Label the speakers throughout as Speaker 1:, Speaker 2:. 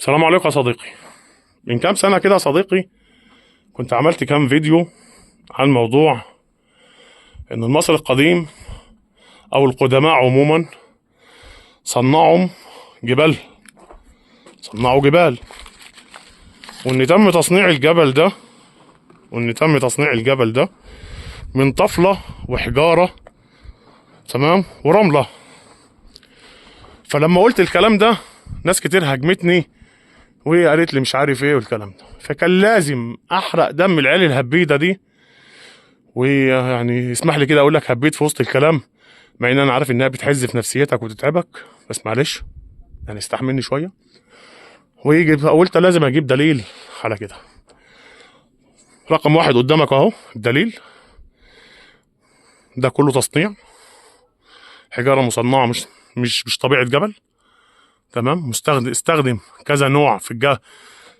Speaker 1: السلام عليكم يا صديقي. من كام سنة كده يا صديقي كنت عملت كام فيديو عن موضوع ان المصري القديم او القدماء عموما صنعوا جبال، صنعوا جبال، وان تم تصنيع الجبل ده من طفلة وحجارة، تمام، ورملة. فلما قلت الكلام ده ناس كتير هاجمتني وقالت لي مش عارف ايه والكلام ده، فكان لازم احرق دم العيال الهبيده دي. ويعني اسمح لي كده اقول لك هبيت في وسط الكلام، مع ان انا عارف انها بتحز في نفسيتك وتتعبك، بس معلش يعني استحملني شويه. ويجي قلت لازم اجيب دليل على كده. رقم واحد قدامك اهو الدليل ده، كله تصنيع حجاره مصنعه، مش طبيعه جبل، تمام. استخدم كذا نوع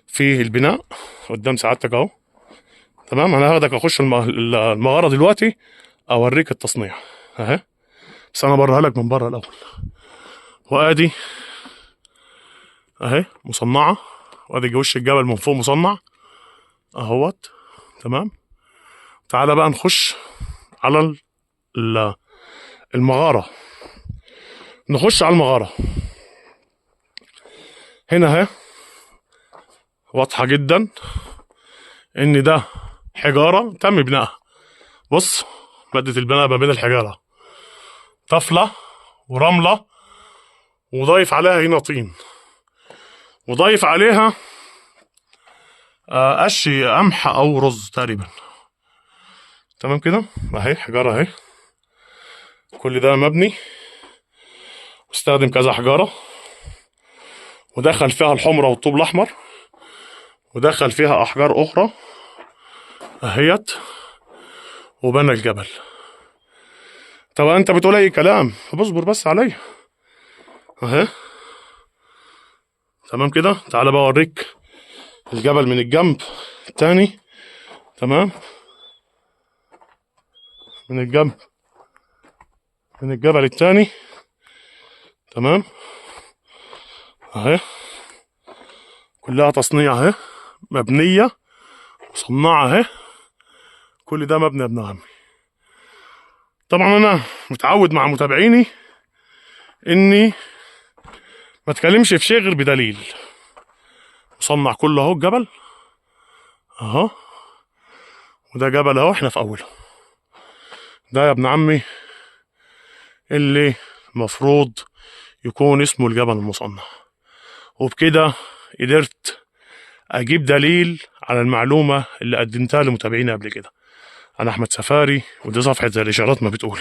Speaker 1: في البناء قدام سعادتك اهو، تمام. انا هاخدك اخش المغاره دلوقتي اوريك التصنيع اهي، بس انا بريها لك من بره الاول. وادي اهي مصنعه، وادي وش الجبل من فوق مصنع اهوت، تمام. تعالى بقى نخش على المغاره. نخش على المغاره هنا اهي، واضحه جدا ان ده حجاره تم بنائها. بص ماده البناء ما بين الحجاره طفله ورمله، وضايف عليها هنا طين، وضايف عليها قش قمح او رز تقريبا، تمام كده. اهي حجاره اهي، كل ده مبني واستخدم كذا حجاره، ودخل فيها الحمرة والطوب الاحمر، ودخل فيها احجار اخرى اهيت، وبنى الجبل. طب انت بتقول اي كلام، اصبر بس عليا اهي، تمام كده. تعالى بقى اوريك الجبل من الجنب التاني، تمام، من الجبل التاني، تمام. اهي كلها تصنيع اهي، مبنية مصنعة اهي، كل ده مبني يا ابن عمي. طبعا انا متعود مع متابعيني اني ما اتكلمش في شيء غير بدليل. مصنع كله اهو الجبل اهو، وده جبل اهو احنا في اوله. ده يا ابن عمي اللي المفروض يكون اسمه الجبل المصنع. وبكده قدرت اجيب دليل على المعلومة اللي قدمتها لمتابعيني قبل كده. انا احمد سفاري، ودي صفحة زي الاشارات ما بتقول.